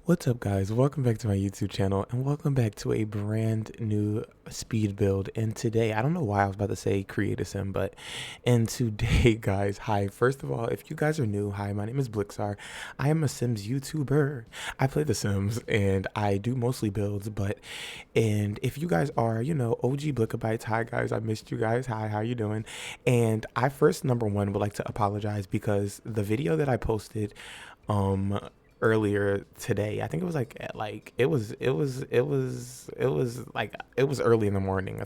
What's up, guys? Welcome back to my YouTube channel and welcome back to a brand new speed build. And today, I don't know why I was about to say create a sim, but and today, guys, hi. First of all, if you guys are new, hi, my name is Blixaar. I am a Sims YouTuber. I play The Sims and I do mostly builds, and if you guys are, OG Blickabytes, hi guys, I missed you guys. Hi, how you doing? And I first, number one, would like to apologize because the video that I posted, um earlier today. I think it was it was early in the morning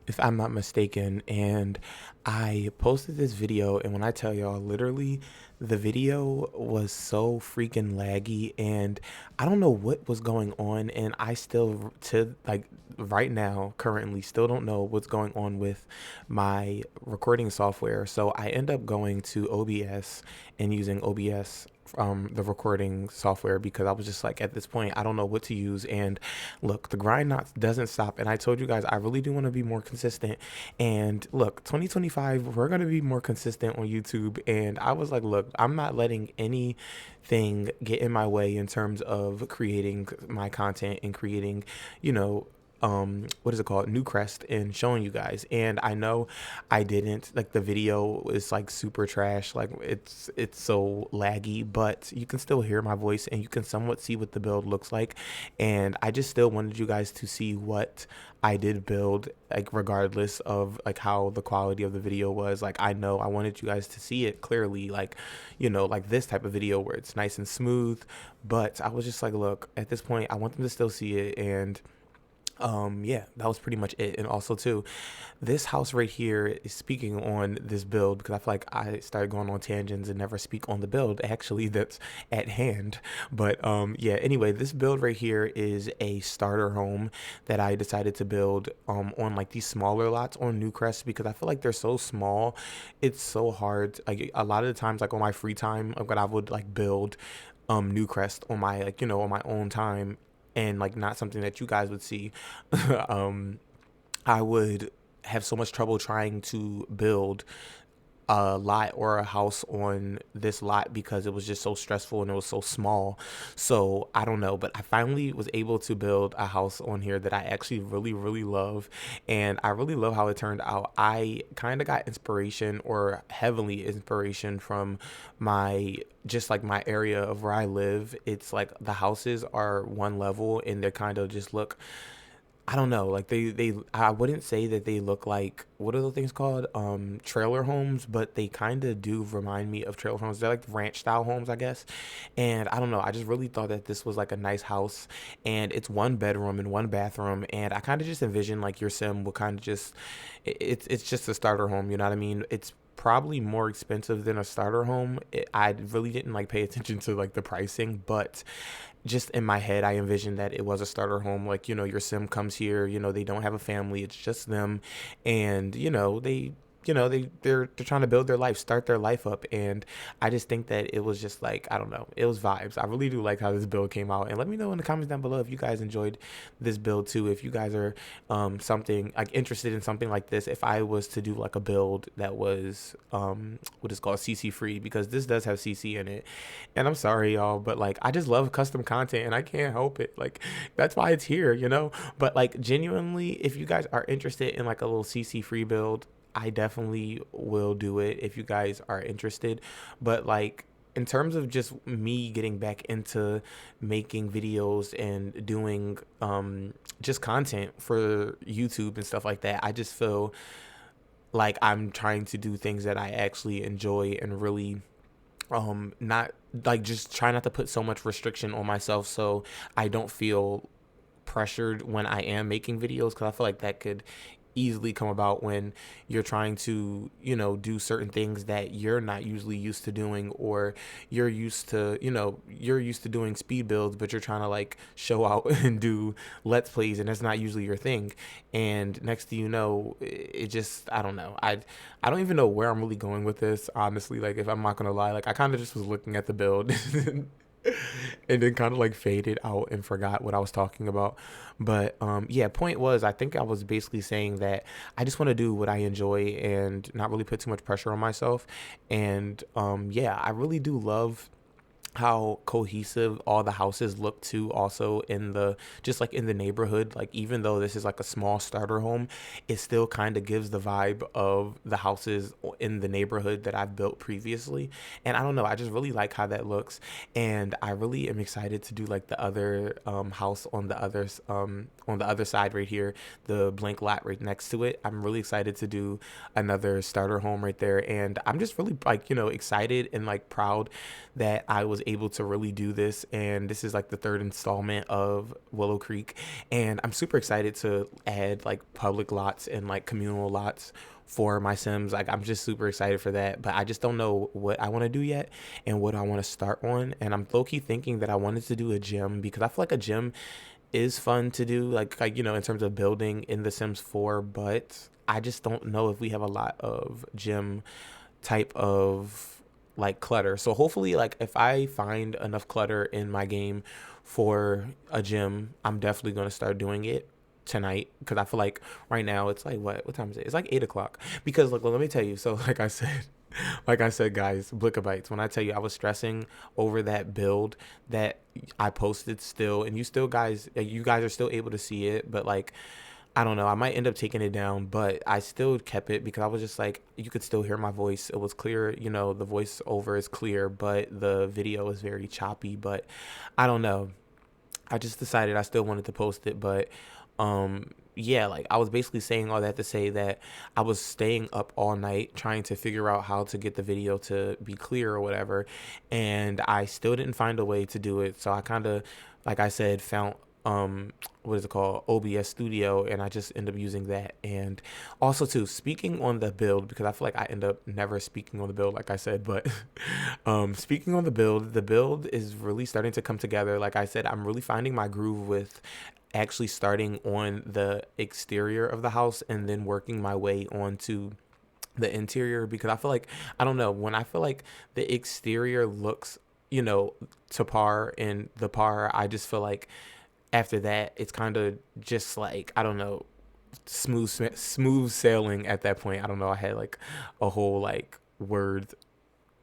if I'm not mistaken, and I posted this video, and when I tell y'all, literally the video was so freaking laggy, and I don't know what was going on, and I still, to like right now, currently still don't know what's going on with my recording software. So I end up going to OBS and using OBS, the recording software, because I was just like, at this point I don't know what to use. And look, the grind not doesn't stop, and I told you guys I really do want to be more consistent. And look, 2025, we're going to be more consistent on YouTube, and I was like, look, I'm not letting anything get in my way in terms of creating my content and creating, you know, what is it called, NewCrest, and showing you guys. And I know I didn't, like, the video is like super trash, like it's so laggy, but you can still hear my voice and you can somewhat see what the build looks like. And I just still wanted you guys to see what I did build, like regardless of like how the quality of the video was. Like, I know I wanted you guys to see it clearly, like, like this type of video where it's nice and smooth. But I was just like, look, at this point I want them to still see it. And yeah, that was pretty much it. And also too, this house right here is speaking on this build, because I feel like I started going on tangents and never speak on the build actually that's at hand. But yeah, anyway, this build right here is a starter home that I decided to build on like these smaller lots on Newcrest, because I feel like they're so small. It's so hard, like a lot of the times, like on my free time, when I would like build Newcrest on my, like, on my own time, and like not something that you guys would see. um I would have so much trouble trying to build a lot or a house on this lot because it was just so stressful and it was so small. So I don't know, but I finally was able to build a house on here that I actually really, really love. And I really love how it turned out. I kind of got inspiration, or heavily inspiration, from my, just like my area of where I live. It's like the houses are one level and they're kind of just look, I don't know, like I wouldn't say that they look like, what are those things called? Trailer homes, but they kind of do remind me of trailer homes. They're like ranch style homes, I guess. And I don't know, I just really thought that this was like a nice house, and it's one bedroom and one bathroom. And I kind of just envisioned like your sim will kind of just, it's just a starter home, you know what I mean? It's probably more expensive than a starter home. I really didn't like pay attention to like the pricing, but just in my head, I envisioned that it was a starter home. Like, your sim comes here, they don't have a family, it's just them. And, they're trying to build their life, start their life up. And I just think that it was just like, I don't know, it was vibes. I really do like how this build came out. And let me know in the comments down below if you guys enjoyed this build too. If you guys are something like interested in something like this, if I was to do like a build that was what is called CC free, because this does have CC in it. And I'm sorry y'all, but like I just love custom content and I can't help it. Like, that's why it's here. But like, genuinely, if you guys are interested in like a little CC free build, I definitely will do it if you guys are interested. But like, in terms of just me getting back into making videos and doing just content for YouTube and stuff like that, I just feel like I'm trying to do things that I actually enjoy, and really not like, just try not to put so much restriction on myself so I don't feel pressured when I am making videos, because I feel like that could easily come about when you're trying to, do certain things that you're not usually used to doing, or you're used to doing speed builds, but you're trying to like show out and do let's plays, and that's not usually your thing. And next thing you know, it just, I don't know. I don't even know where I'm really going with this, honestly. Like, if I'm not gonna lie, like I kind of just was looking at the build and then kind of like faded out and forgot what I was talking about. But yeah, point was, I think I was basically saying that I just want to do what I enjoy and not really put too much pressure on myself. And yeah, I really do love how cohesive all the houses look too, also in the, just like in the neighborhood. Like even though this is like a small starter home, it still kind of gives the vibe of the houses in the neighborhood that I've built previously. And I don't know, I just really like how that looks. And I really am excited to do like the other house on the on the other side right here, the blank lot right next to it. I'm really excited to do another starter home right there. And I'm just really like, excited and like proud that I was able to really do this. And this is like the third installment of Willow Creek. And I'm super excited to add like public lots and like communal lots for my Sims. Like I'm just super excited for that. But I just don't know what I want to do yet and what I want to start on. And I'm low key thinking that I wanted to do a gym because I feel like a gym is fun to do, like in terms of building in The Sims 4, but I just don't know if we have a lot of gym type of like clutter. So hopefully, like if I find enough clutter in my game for a gym, I'm definitely gonna start doing it tonight because I feel like right now it's like what time is it? It's like 8 o'clock. Because like, well, let me tell you. So like I said, guys, Blickabytes. When I tell you I was stressing over that build that I posted still, and you guys are still able to see it, but like I don't know. I might end up taking it down, but I still kept it because I was just like, you could still hear my voice. It was clear, the voiceover is clear, but the video is very choppy. But I don't know. I just decided I still wanted to post it, but yeah, like I was basically saying all that to say that I was staying up all night trying to figure out how to get the video to be clear or whatever, and I still didn't find a way to do it. So I kind of, like I said, found what is it called, OBS Studio, and I just end up using that. And also too, speaking on the build, because I feel like I end up never speaking on the build like I said, but speaking on the build is really starting to come together. Like I said, I'm really finding my groove with actually starting on the exterior of the house and then working my way onto the interior, because I feel like, I don't know, when I feel like the exterior looks, to par, and the par, I just feel like after that it's kind of just like, I don't know, smooth sailing at that point. I don't know, I had like a whole like word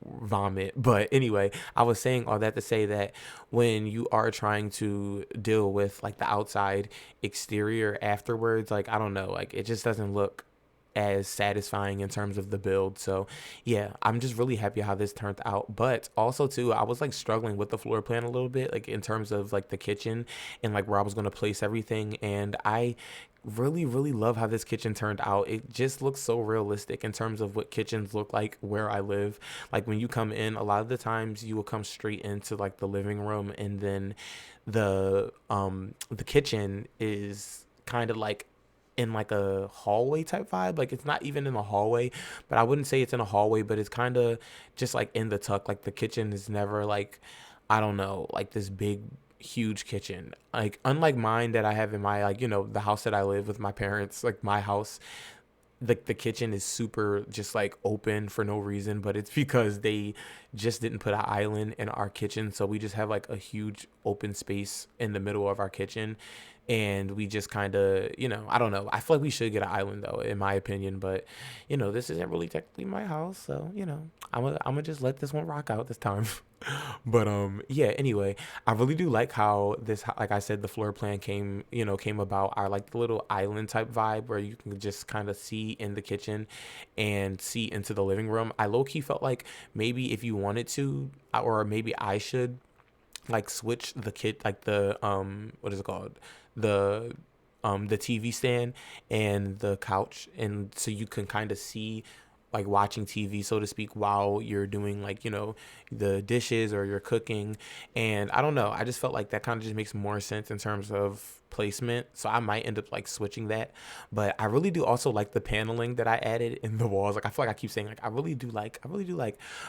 vomit. But anyway, I was saying all that to say that when you are trying to deal with like the outside exterior afterwards, like I don't know, like it just doesn't look as satisfying in terms of the build. So yeah, I'm just really happy how this turned out. But also too, I was like struggling with the floor plan a little bit, like in terms of like the kitchen and like where I was going to place everything. And I really love how this kitchen turned out. It just looks so realistic in terms of what kitchens look like where I live. Like when you come in, a lot of the times you will come straight into like the living room, and then the kitchen is kind of like in like a hallway type vibe. Like it's not even in a hallway, but I wouldn't say it's in a hallway, but it's kind of just like in the tuck. Like the kitchen is never like, I don't know, like this big huge kitchen. Like unlike mine that I have in my, like, the house that I live with my parents, like my house, the kitchen is super just like open for no reason, but it's because they just didn't put an island in our kitchen, so we just have like a huge open space in the middle of our kitchen. And we just kind of, I don't know, I feel like we should get an island though, in my opinion. But this isn't really technically my house, so I'm gonna just let this one rock out this time. But yeah, anyway, I really do like how this, like I said, the floor plan came about. I like the little island type vibe where you can just kind of see in the kitchen and see into the living room. I low key felt like maybe if you wanted to, or maybe I should like switch the kit, like the what is it called, the the TV stand and the couch, and so you can kind of see like watching TV, so to speak, while you're doing like, the dishes or you're cooking. And I don't know, I just felt like that kind of just makes more sense in terms of placement. So I might end up like switching that. But I really do also like the paneling that I added in the walls. Like I feel like I keep saying like I really do like,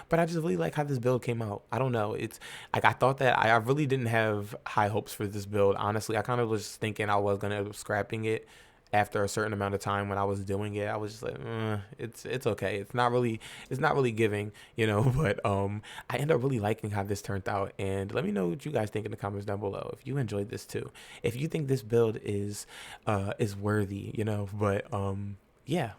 but I just really like how this build came out. I don't know. It's like I thought that I really didn't have high hopes for this build. Honestly, I kind of was thinking I was gonna end up scrapping it after a certain amount of time. When I was doing it, I was just like, it's okay. It's not really giving, But I end up really liking how this turned out. And let me know what you guys think in the comments down below if you enjoyed this too. If you think this build is worthy, But yeah.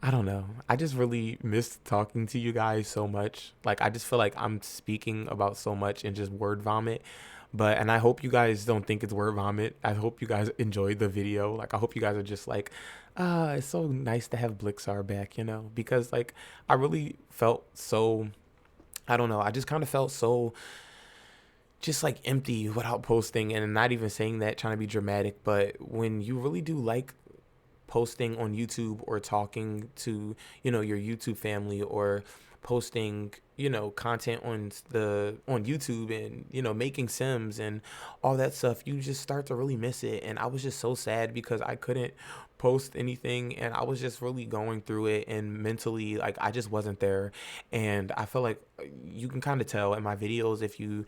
I don't know. I just really miss talking to you guys so much. Like, I just feel like I'm speaking about so much and just word vomit. But, and I hope you guys don't think it's word vomit. I hope you guys enjoyed the video. Like, I hope you guys are just like, it's so nice to have Blixaar back, you know? Because, like, I really felt so, I don't know. I just kind of felt so just like empty without posting, and not even saying that trying to be dramatic, but when you really do like posting on YouTube or talking to, your YouTube family, or posting, content on YouTube, and, making Sims and all that stuff, you just start to really miss it. And I was just so sad because I couldn't post anything, and I was just really going through it, and mentally, like, I just wasn't there. And I feel like you can kind of tell in my videos, if you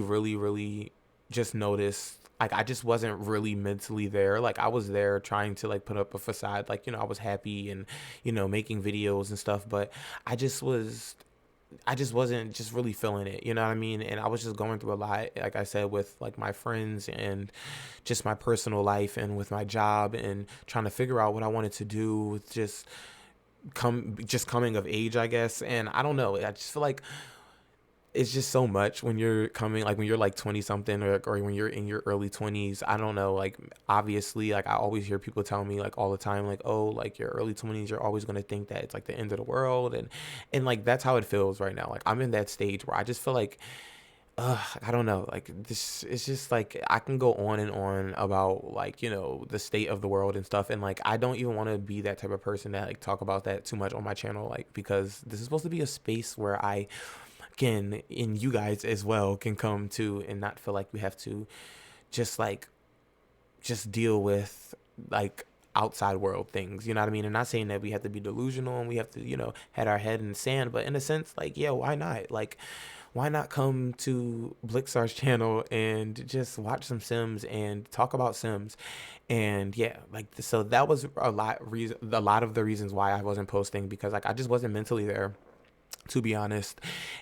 really really just notice, like, I just wasn't really mentally there. Like, I was there trying to, like, put up a facade, like, I was happy and, making videos and stuff, but I just was I just wasn't just really feeling it, you know what I mean? And I was just going through a lot, like I said, with like my friends and just my personal life, and with my job, and trying to figure out what I wanted to do with just coming of age, I guess. And I don't know, I just feel like it's just so much when you're coming, like when you're like 20 something, or when you're in your early 20s. I don't know, like, obviously, like, I always hear people tell me, like, all the time, like, oh, like, your early 20s, you're always going to think that it's like the end of the world. And like, that's how it feels right now. Like, I'm in that stage where I just feel like, I don't know, like, this it's just like, I can go on and on about, like, the state of the world and stuff, and like, I don't even want to be that type of person that, like, talk about that too much on my channel, like, because this is supposed to be a space where I can, and you guys as well, can come to and not feel like we have to just like just deal with, like, outside world things, you know what I mean? And not saying that we have to be delusional and we have to, head our head in the sand, but in a sense, like, yeah, why not? Like, why not come to Blixar's channel and just watch some Sims and talk about Sims? And yeah, like, so that was a lot of the reasons why I wasn't posting, because, like, I just wasn't mentally there, to be honest.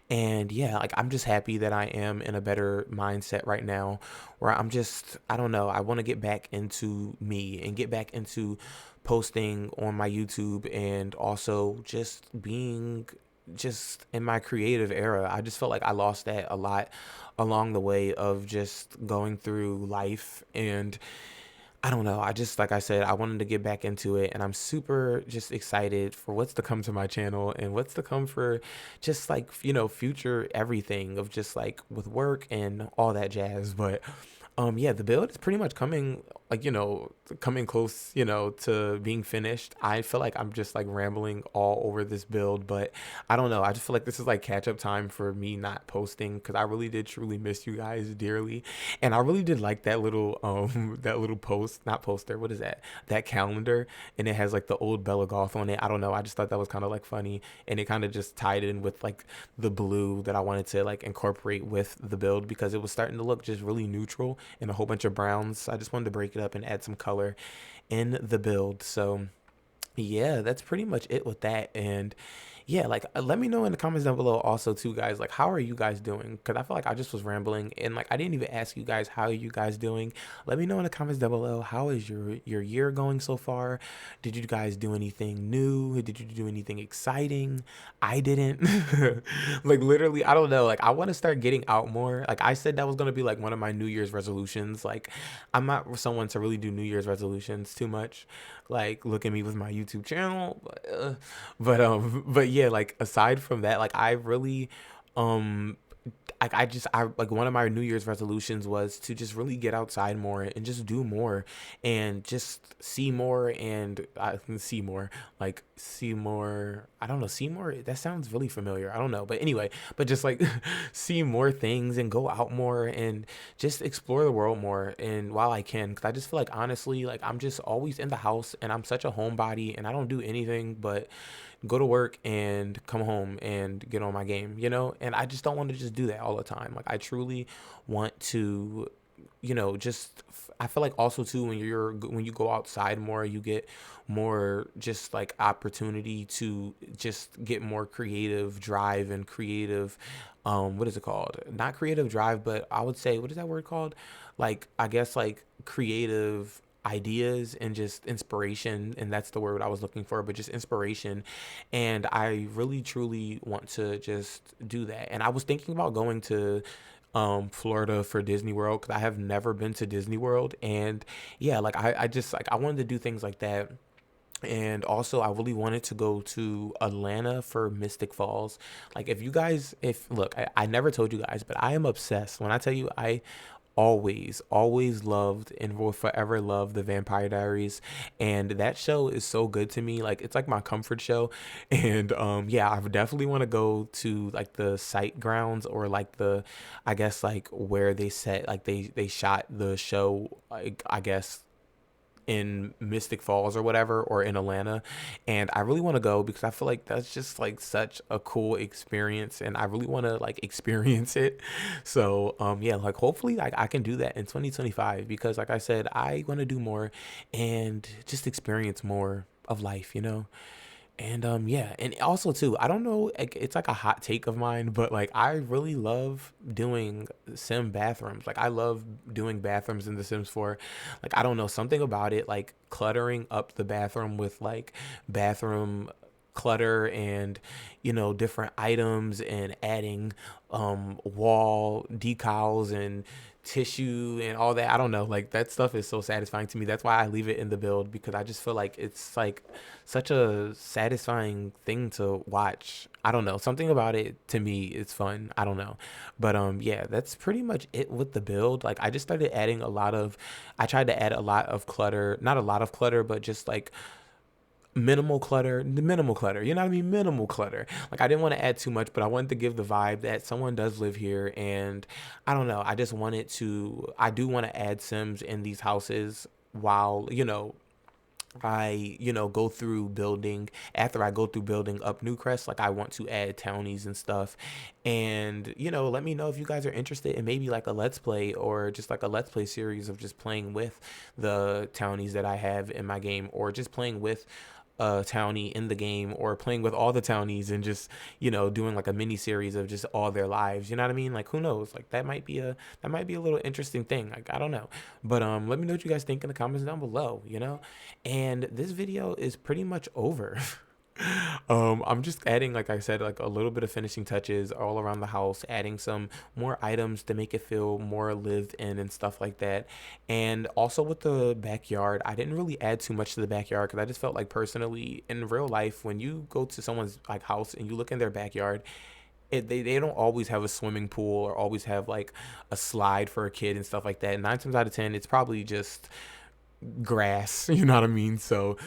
And yeah, like, I'm just happy that I am in a better mindset right now, where I don't know, I want to get back into me and get back into posting on my YouTube, and also just being just in my creative era. I just felt like I lost that a lot along the way of just going through life. And I don't know. I just, like I said, I wanted to get back into it, and I'm super just excited for what's to come to my channel, and what's to come for just, like, future everything of just, like, with work and all that jazz. But yeah, the build is pretty much coming, like, coming close, to being finished. I feel like I'm just, like, rambling all over this build, but I don't know. I just feel like this is like catch up time for me not posting, because I really did truly miss you guys dearly. And I really did like that little that little post, not poster, what is that? That calendar, and it has like the old Bella Goth on it. I don't know. I just thought that was kind of like funny, and it kind of just tied in with like the blue that I wanted to like incorporate with the build, because it was starting to look just really neutral and a whole bunch of browns. I just wanted to break it up and add some color in the build. So yeah, that's pretty much it with that. And yeah, like, let me know in the comments down below also too, guys, like, how are you guys doing? Because I feel like I just was rambling, and like, I didn't even ask you guys, how are you guys doing? Let me know in the comments down below, how is your year going so far? Did you guys do anything new? Did you do anything exciting? I didn't. Like, literally, I don't know, like, I want to start getting out more. Like, I said that was going to be like one of my New Year's resolutions. Like, I'm not someone to really do New Year's resolutions too much. Like, look at me with my YouTube channel. But yeah, like, aside from that, like, I really, um, I like, one of my New Year's resolutions was to just really get outside more and just do more, and just see more, and I can see more, like, see more. I don't know, see more. That sounds really familiar. I don't know, but anyway, but just like see more things and go out more and just explore the world more. And while I can, because I just feel like, honestly, like, I'm just always in the house, and I'm such a homebody, and I don't do anything but go to work and come home and get on my game, And I just don't want to just do that all the time. Like, I truly want to, just, I feel like also too, when you go outside more, you get more just like opportunity to just get more creative drive and creative, what is it called? Not creative drive, but I would say, what is that word called? Like, I guess, like, creative ideas and just inspiration, and that's the word I was looking for, but just inspiration. And I really truly want to just do that. And I was thinking about going to Florida for Disney World, because I have never been to Disney World. And yeah, like I just like I wanted to do things like that. And also, I really wanted to go to Atlanta for Mystic Falls. Like, if you guys, if look, I never told you guys, but I am obsessed. When I tell you, I always loved and will forever love the Vampire Diaries. And that show is so good to me. Like, it's like my comfort show. And yeah, I definitely want to go to like the site grounds, or like the, I guess, like where they set, like they shot the show, like I guess in Mystic Falls or whatever, or in Atlanta. And I really want to go because I feel like that's just like such a cool experience, and I really want to like experience it. So yeah, like hopefully like I can do that in 2025, because like I said, I want to do more and just experience more of life, you know? And yeah, and also too, I don't know, like, it's like a hot take of mine, but like I really love doing sim bathrooms. Like I love doing bathrooms in The Sims 4. Like I don't know, something about it, like cluttering up the bathroom with like bathroom clutter and different items, and adding wall decals and tissue and all that. I don't know, like that stuff is so satisfying to me. That's why I leave it in the build, because I just feel like it's like such a satisfying thing to watch. I don't know, something about it to me it's fun. I don't know. But yeah, that's pretty much it with the build. Like I just started adding a lot of, I tried to add a lot of clutter, not a lot of clutter, but just like minimal clutter, you know what I mean, minimal clutter. Like I didn't want to add too much, but I wanted to give the vibe that someone does live here. And I don't know, I just wanted to, I do want to add Sims in these houses while I go through building, after I go through building up NewCrest. Like I want to add townies and stuff. And let me know if you guys are interested in maybe like a let's play, or just like a let's play series of just playing with the townies that I have in my game, or just playing with a townie in the game, or playing with all the townies, and just doing like a mini series of just all their lives. You know what I mean? Like who knows, like that might be a little interesting thing. Like I don't know. But let me know what you guys think in the comments down below. And this video is pretty much over. I'm just adding, like I said, like a little bit of finishing touches all around the house, adding some more items to make it feel more lived in and stuff like that. And also with the backyard, I didn't really add too much to the backyard, because I just felt like personally in real life, when you go to someone's like house and you look in their backyard, they don't always have a swimming pool, or always have like a slide for a kid and stuff like that. 9 times out of 10, it's probably just grass. You know what I mean? So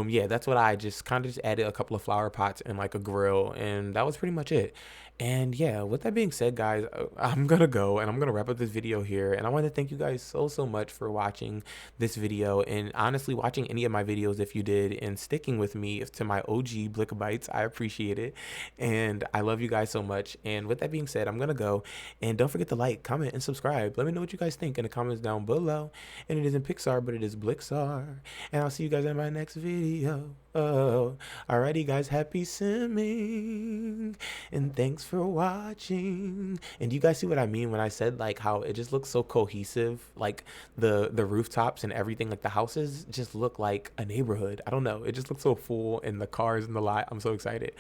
yeah, that's what I just kind of just added, a couple of flower pots and like a grill, and that was pretty much it. And yeah, with that being said, guys, I'm gonna go and I'm gonna wrap up this video here. And I want to thank you guys so much for watching this video, and honestly watching any of my videos if you did, and sticking with me to my OG Blick Bites. I appreciate it, and I love you guys so much. And with that being said, I'm gonna go, and don't forget to like, comment, and subscribe. Let me know what you guys think in the comments down below. And it isn't Pixar, but it is Blixaar, and I'll see you guys in my next video. Oh, alrighty guys, happy simming, and thanks for watching. And do you guys see what I mean when I said like how it just looks so cohesive? Like the rooftops and everything, like the houses just look like a neighborhood. I don't know, it just looks so full, and the cars in the lot. I'm so excited.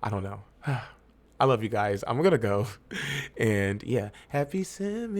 I don't know. I love you guys. I'm gonna go. And yeah, happy simming.